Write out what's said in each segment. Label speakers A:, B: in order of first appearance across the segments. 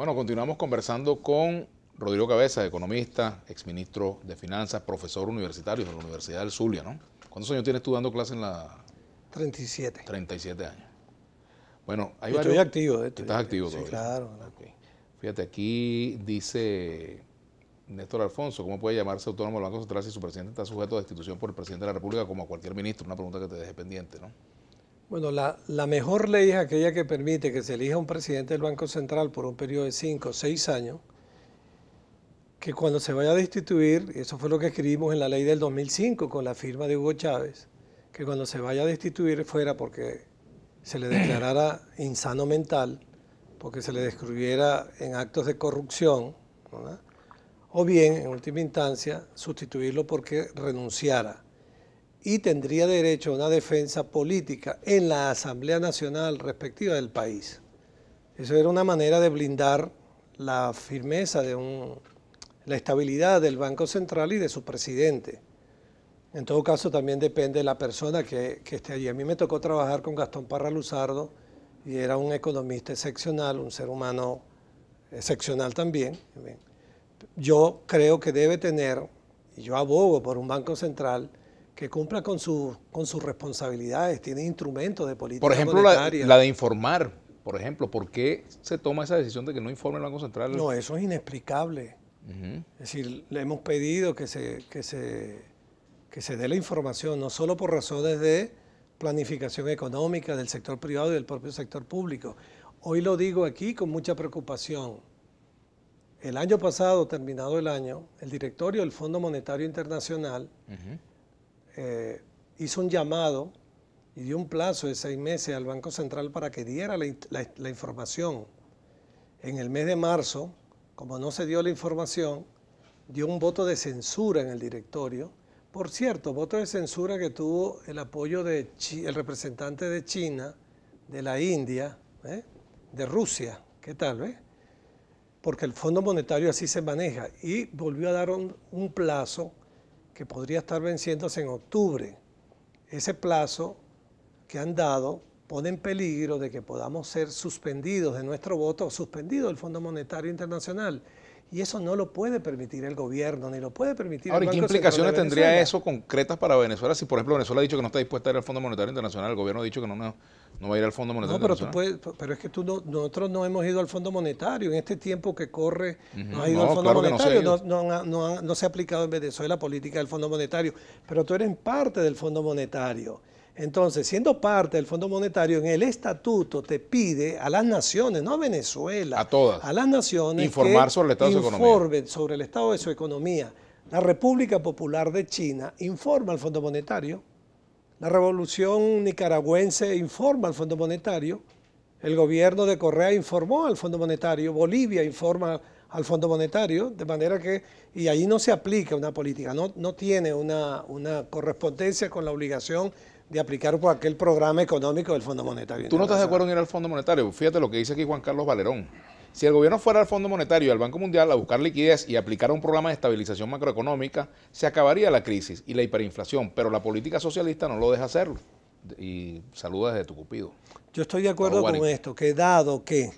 A: Bueno, continuamos conversando con Rodrigo Cabeza, economista, exministro de Finanzas, profesor universitario de la Universidad del Zulia, ¿no? ¿Cuántos años tienes tú dando clase en la...?
B: 37.
A: 37 años. Bueno, hay
B: Yo
A: varios...
B: estoy activo.
A: ¿Estás activo
B: sí,
A: todavía?
B: Claro.
A: Okay. Fíjate, aquí dice Néstor Alfonso, ¿cómo puede llamarse autónomo el Banco Central si su presidente está sujeto a destitución por el presidente de la República como a cualquier ministro? Una pregunta que te deje pendiente, ¿no?
B: Bueno, la mejor ley es aquella que permite que se elija un presidente del Banco Central por un periodo de 5 o 6 años, que cuando se vaya a destituir, eso fue lo que escribimos en la ley del 2005 con la firma de Hugo Chávez, que cuando se vaya a destituir fuera porque se le declarara insano mental, porque se le descubriera en actos de corrupción, ¿verdad? O bien, en última instancia, sustituirlo porque renunciara y tendría derecho a una defensa política en la Asamblea Nacional respectiva del país. Eso era una manera de blindar la firmeza la estabilidad del Banco Central y de su presidente. En todo caso, también depende de la persona que esté allí. A mí me tocó trabajar con Gastón Parra Luzardo y era un economista excepcional, un ser humano excepcional también. Yo creo que debe tener, y yo abogo por un Banco Central que cumpla con sus responsabilidades, tiene instrumentos de política
A: monetaria. Por
B: monetaria.
A: ejemplo, la de informar, por ejemplo, ¿por qué se toma esa decisión de que no informe el Banco Central?
B: No, eso es inexplicable. Es decir, le hemos pedido que se dé la información, no solo por razones de planificación económica del sector privado y del propio sector público. Hoy lo digo aquí con mucha preocupación. El año pasado, terminado el año, el directorio del Fondo Monetario Internacional hizo un llamado y dio un plazo de 6 meses al Banco Central para que diera la información. En el mes de marzo, como no se dio la información, dio un voto de censura en el directorio. Por cierto, voto de censura que tuvo el apoyo del representante de China, de la India, de Rusia, ¿qué tal? Porque el Fondo Monetario así se maneja y volvió a dar un plazo que podría estar venciéndose en octubre. Ese plazo que han dado pone en peligro de que podamos ser suspendidos de nuestro voto o suspendidos del Fondo Monetario Internacional. Y eso no lo puede permitir el gobierno, ni lo puede permitir el Banco Central de Venezuela.
A: ¿Qué implicaciones tendría eso concretas para Venezuela? Si, por ejemplo, Venezuela ha dicho que no está dispuesta a ir al Fondo Monetario Internacional, el gobierno ha dicho que no va a ir al Fondo Monetario Internacional.
B: Pero es que nosotros no hemos ido al Fondo Monetario. En este tiempo que corre, no ha ido al Fondo Monetario. No se ha aplicado en Venezuela la política del Fondo Monetario. Pero tú eres parte del Fondo Monetario. Entonces, siendo parte del Fondo Monetario, en el estatuto te pide a las naciones, no a Venezuela,
A: a todas,
B: a las naciones,
A: informar sobre el estado de su economía.
B: Informen sobre el estado de su economía. La República Popular de China informa al Fondo Monetario, la Revolución Nicaragüense informa al Fondo Monetario, el gobierno de Correa informó al Fondo Monetario, Bolivia informa al Fondo Monetario, de manera que, y ahí no se aplica una política, no tiene una correspondencia con la obligación de aplicar por aquel programa económico del Fondo Monetario.
A: ¿Tú no estás de acuerdo en ir al Fondo Monetario? Fíjate lo que dice aquí Juan Carlos Valerón. Si el gobierno fuera al Fondo Monetario y al Banco Mundial a buscar liquidez y aplicar un programa de estabilización macroeconómica, se acabaría la crisis y la hiperinflación, pero la política socialista no lo deja hacerlo. Y saluda desde Tucupido.
B: Yo estoy de acuerdo con esto, que dado que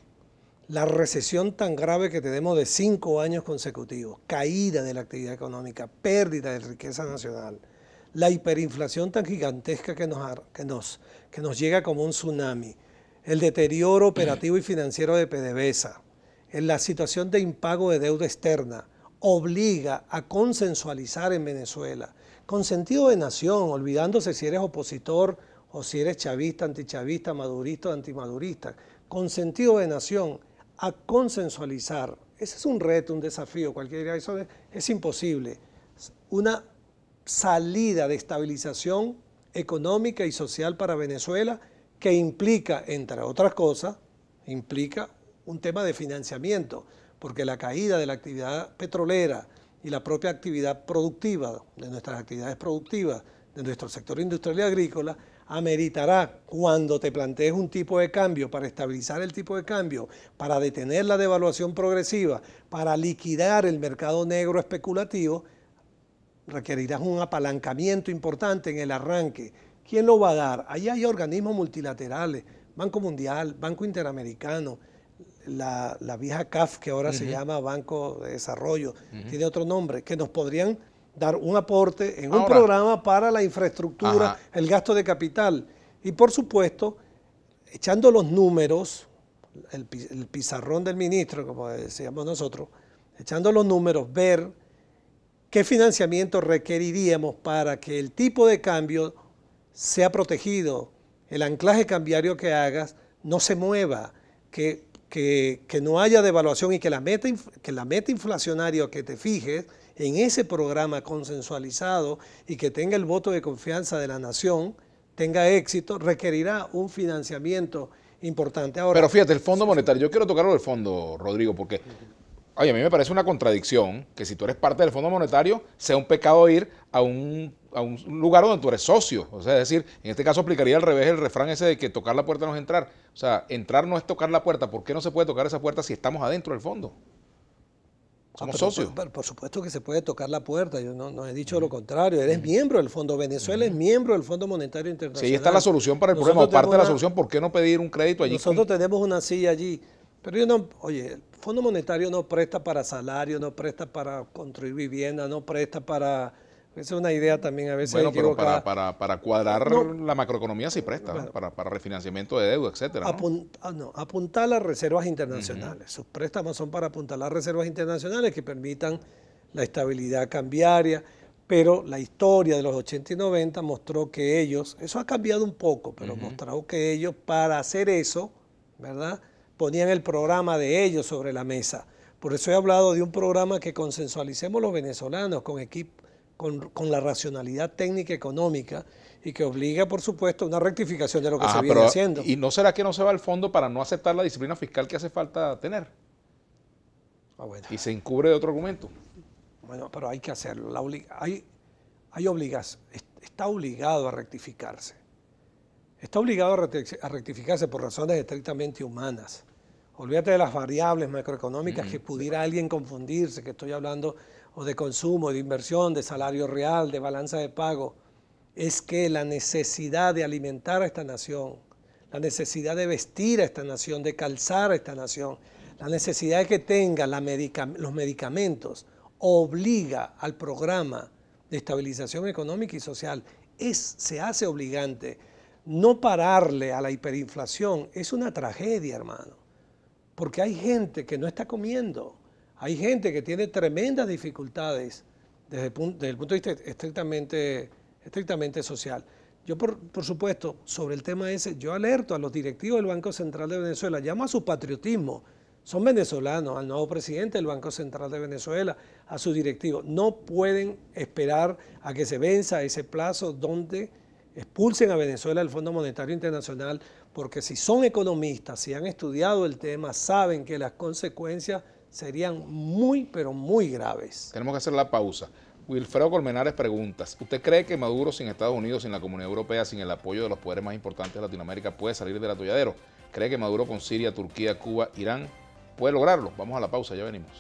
B: la recesión tan grave que tenemos de 5 años consecutivos, caída de la actividad económica, pérdida de riqueza nacional, la hiperinflación tan gigantesca que nos llega como un tsunami, el deterioro operativo y financiero de PDVSA, en la situación de impago de deuda externa, obliga a consensualizar en Venezuela, con sentido de nación, olvidándose si eres opositor o si eres chavista, antichavista, madurista o antimadurista, con sentido de nación, a consensualizar. Ese es un reto, un desafío, cualquiera diría, eso es imposible. Una salida de estabilización económica y social para Venezuela que implica, entre otras cosas, implica un tema de financiamiento, porque la caída de la actividad petrolera y la propia actividad productiva, de nuestras actividades productivas, de nuestro sector industrial y agrícola, ameritará, cuando te plantees un tipo de cambio, para estabilizar el tipo de cambio, para detener la devaluación progresiva, para liquidar el mercado negro especulativo, requerirás un apalancamiento importante en el arranque. ¿Quién lo va a dar? Ahí hay organismos multilaterales, Banco Mundial, Banco Interamericano, la vieja CAF, que ahora se llama Banco de Desarrollo, tiene otro nombre, que nos podrían dar un aporte en un programa para la infraestructura, el gasto de capital. Y por supuesto, echando los números, el pizarrón del ministro, como decíamos nosotros, echando los números, ver qué financiamiento requeriríamos para que el tipo de cambio sea protegido, el anclaje cambiario que hagas no se mueva, que no haya devaluación y que la meta inflacionaria que te fijes en ese programa consensualizado y que tenga el voto de confianza de la nación, tenga éxito, requerirá un financiamiento importante. Ahora,
A: pero fíjate, el Fondo Monetario, yo quiero tocarlo del fondo, Rodrigo, porque oye, a mí me parece una contradicción que si tú eres parte del Fondo Monetario sea un pecado ir a un lugar donde tú eres socio. O sea, es decir, en este caso aplicaría al revés el refrán ese de que tocar la puerta no es entrar. O sea, entrar no es tocar la puerta. ¿Por qué no se puede tocar esa puerta si estamos adentro del fondo? Somos socios.
B: Por supuesto que se puede tocar la puerta, yo no he dicho lo contrario, eres miembro del fondo, Venezuela es miembro del Fondo Monetario Internacional.
A: Si ahí está la solución para el problema, o parte de la solución, ¿por qué no pedir un crédito allí?
B: Nosotros tenemos una silla allí, pero oye, el Fondo Monetario no presta para salario, no presta para construir vivienda, no presta para... Esa es una idea también a veces equivocada.
A: Pero para cuadrar la macroeconomía sí presta, bueno, para refinanciamiento de deuda, etcétera.
B: Apuntar a reservas internacionales. Sus préstamos son para apuntar a reservas internacionales que permitan la estabilidad cambiaria, pero la historia de los 80 y 90 mostró que ellos, eso ha cambiado un poco, pero mostró que ellos para hacer eso, ¿verdad?, ponían el programa de ellos sobre la mesa. Por eso he hablado de un programa que consensualicemos los venezolanos con la racionalidad técnica económica y que obliga, por supuesto, a una rectificación de lo que se viene haciendo.
A: ¿Y no será que no se va al fondo para no aceptar la disciplina fiscal que hace falta tener? Bueno. Y se encubre de otro argumento.
B: Bueno, pero hay que hacerlo. Hay obligación. Está obligado a rectificarse. Está obligado a rectificarse por razones estrictamente humanas. Olvídate de las variables macroeconómicas que pudiera alguien confundirse, que estoy hablando o de consumo, de inversión, de salario real, de balanza de pago. Es que la necesidad de alimentar a esta nación, la necesidad de vestir a esta nación, de calzar a esta nación, la necesidad de que tenga los medicamentos, obliga al programa de estabilización económica y social. Se hace obligante. No pararle a la hiperinflación es una tragedia, hermano, porque hay gente que no está comiendo. Hay gente que tiene tremendas dificultades desde el punto de vista estrictamente social. Yo, por supuesto, sobre el tema ese, yo alerto a los directivos del Banco Central de Venezuela, llamo a su patriotismo. Son venezolanos, al nuevo presidente del Banco Central de Venezuela, a sus directivos. No pueden esperar a que se venza ese plazo donde expulsen a Venezuela del Fondo Monetario Internacional, porque si son economistas, si han estudiado el tema, saben que las consecuencias serían muy, pero muy graves.
A: Tenemos que hacer la pausa. Wilfredo Colmenares pregunta, ¿usted cree que Maduro sin Estados Unidos, sin la Comunidad Europea, sin el apoyo de los poderes más importantes de Latinoamérica puede salir del atolladero? ¿Cree que Maduro con Siria, Turquía, Cuba, Irán puede lograrlo? Vamos a la pausa, ya venimos.